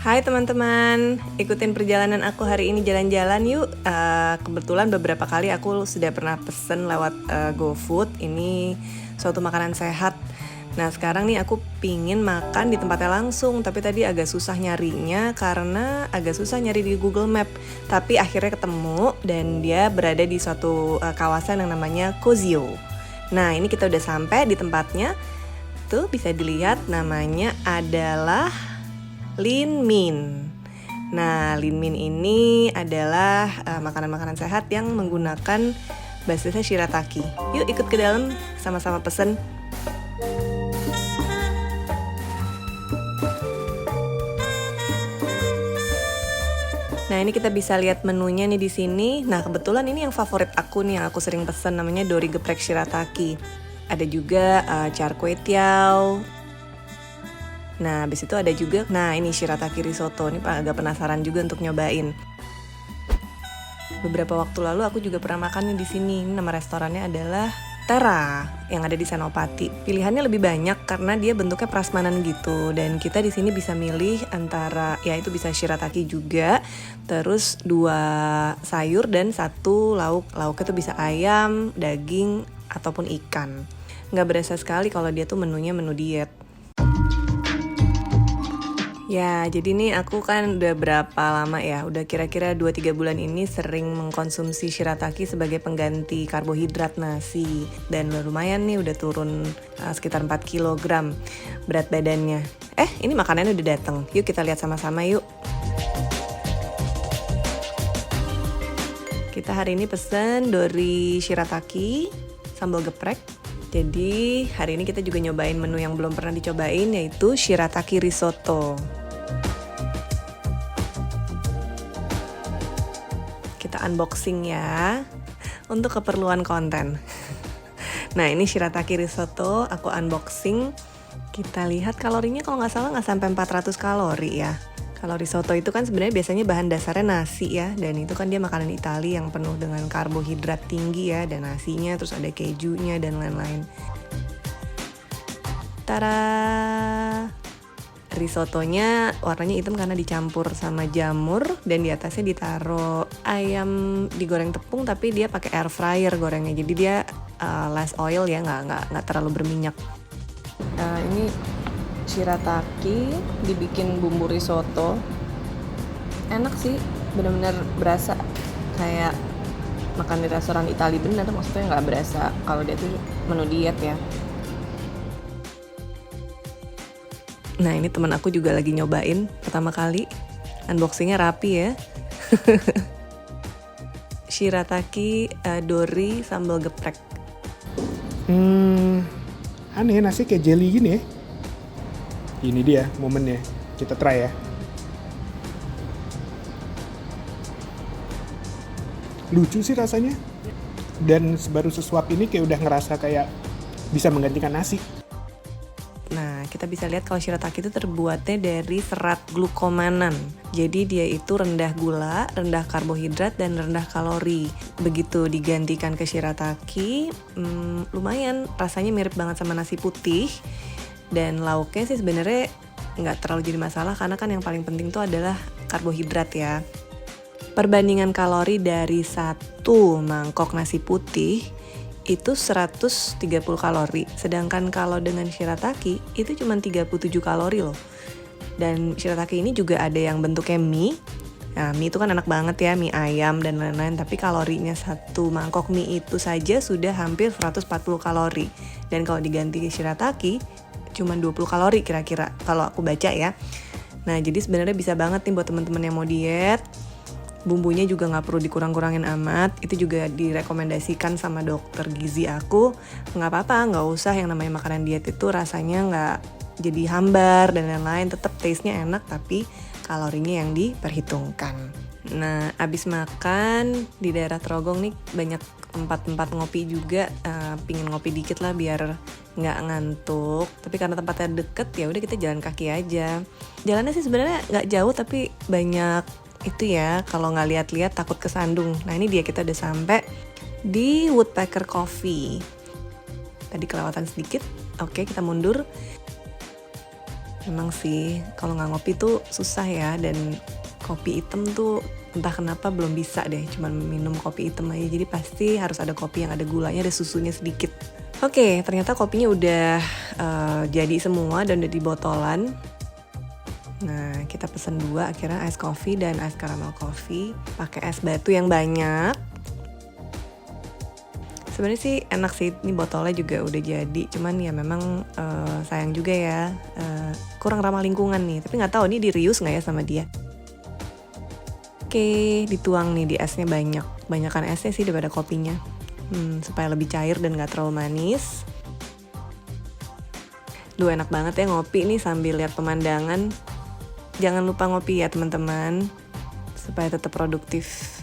Hai teman-teman, ikutin perjalanan aku hari ini jalan-jalan yuk. Kebetulan beberapa kali aku sudah pernah pesen lewat GoFood. Ini suatu makanan sehat. Nah sekarang nih aku pingin makan di tempatnya langsung, tapi tadi agak susah nyarinya karena agak susah nyari di Google Map. Tapi akhirnya ketemu dan dia berada di suatu kawasan yang namanya Kozio. Nah ini kita udah sampai di tempatnya. Tuh bisa dilihat namanya adalah Lean Min. Nah, Lean Min ini adalah makanan-makanan sehat yang menggunakan basisnya shirataki. Yuk ikut ke dalam sama-sama pesen. Nah, ini kita bisa lihat menunya nih di sini. Nah, kebetulan ini yang favorit aku nih yang aku sering pesen namanya dori geprek shirataki. Ada juga char kway teow. Nah, habis itu ada juga, ini shirataki risotto. Ini agak penasaran juga untuk nyobain. Beberapa waktu lalu aku juga pernah makan di sini. Nama restorannya adalah Terra yang ada di Senopati. Pilihannya lebih banyak karena dia bentuknya prasmanan gitu. Dan kita di sini bisa milih antara, ya itu bisa shirataki juga, terus 2 sayur dan 1 lauk. Lauknya tuh bisa ayam, daging, ataupun ikan. Nggak berasa sekali kalau dia tuh menunya menu diet. Ya, jadi nih aku kan udah berapa lama ya, udah kira-kira 2-3 bulan ini sering mengkonsumsi shirataki sebagai pengganti karbohidrat nasi. Dan lumayan nih udah turun sekitar 4 kg berat badannya. Ini makanannya udah dateng. Yuk kita lihat sama-sama yuk. Kita hari ini pesen dori shirataki, sambal geprek. Jadi hari ini kita juga nyobain menu yang belum pernah dicobain, yaitu shirataki risotto. Kita unboxing ya, untuk keperluan konten. Nah ini shirataki risotto, aku unboxing. Kita lihat kalorinya kalau nggak salah nggak sampai 400 kalori ya. Kalau risotto itu kan sebenarnya biasanya bahan dasarnya nasi ya, dan itu kan dia makanan Italia yang penuh dengan karbohidrat tinggi ya, dan nasinya, terus ada kejunya dan lain-lain. Tada! Risottonya warnanya hitam karena dicampur sama jamur, dan di atasnya ditaruh ayam digoreng tepung, tapi dia pakai air fryer gorengnya, jadi dia less oil ya, nggak terlalu berminyak. Ini shirataki dibikin bumbu risotto, enak sih, benar-benar berasa kayak makan di restoran Italia bener, maksudnya nggak berasa kalau dia tuh menu diet ya. Nah ini teman aku juga lagi nyobain pertama kali, unboxingnya rapi ya. Shirataki dori sambal geprek. Aneh, nasi kayak jelly gini ya. Ini dia momennya, kita try ya. Lucu sih rasanya. Dan baru sesuap ini kayak udah ngerasa kayak bisa menggantikan nasi. Nah, kita bisa lihat kalau shirataki itu terbuatnya dari serat glukomanan. Jadi dia itu rendah gula, rendah karbohidrat, dan rendah kalori. Begitu digantikan ke shirataki, lumayan rasanya mirip banget sama nasi putih. Dan lauknya sih sebenarnya nggak terlalu jadi masalah karena kan yang paling penting tuh adalah karbohidrat ya. Perbandingan kalori dari 1 mangkok nasi putih itu 130 kalori, sedangkan kalau dengan shirataki itu cuma 37 kalori loh. Dan shirataki ini juga ada yang bentuknya mie. Nah mie itu kan enak banget ya, mie ayam dan lain-lain, tapi kalorinya 1 mangkok mie itu saja sudah hampir 140 kalori. Dan kalau diganti shirataki cuma 20 kalori kira-kira kalau aku baca ya. Nah jadi sebenarnya bisa banget nih buat teman-teman yang mau diet. Bumbunya juga nggak perlu dikurang-kurangin amat. Itu juga direkomendasikan sama dokter gizi aku. Nggak apa-apa, nggak usah yang namanya makanan diet itu rasanya nggak jadi hambar dan lain-lain. Tetap taste-nya enak tapi kalorinya yang diperhitungkan. Nah abis makan di daerah Trogong nih banyak tempat-tempat ngopi juga. Pingin ngopi dikit lah biar nggak ngantuk. Tapi karena tempatnya deket ya udah kita jalan kaki aja. Jalannya sih sebenarnya nggak jauh tapi banyak itu ya, kalau nggak lihat-lihat takut kesandung. Nah ini dia, kita udah sampai di Woodpecker Coffee. Tadi kelewatan sedikit. Oke, kita mundur. Emang sih, kalau nggak ngopi tuh susah ya, dan kopi hitam tuh entah kenapa belum bisa deh, cuman minum kopi hitam aja. Jadi pasti harus ada kopi yang ada gulanya, ada susunya sedikit. Oke, ternyata kopinya udah jadi semua dan udah di botolan. Nah, kita pesen 2, akhirnya ice coffee dan ice caramel coffee. Pakai es batu yang banyak. Sebenarnya sih enak sih, ini botolnya juga udah jadi. Cuman ya memang sayang juga ya, kurang ramah lingkungan nih. Tapi nggak tahu ini di reuse nggak ya sama dia. Oke, dituang nih di esnya banyak. Banyakan esnya sih daripada kopinya. Supaya lebih cair dan nggak terlalu manis. Duh, enak banget ya ngopi nih sambil lihat pemandangan. Jangan lupa ngopi ya teman-teman, supaya tetap produktif.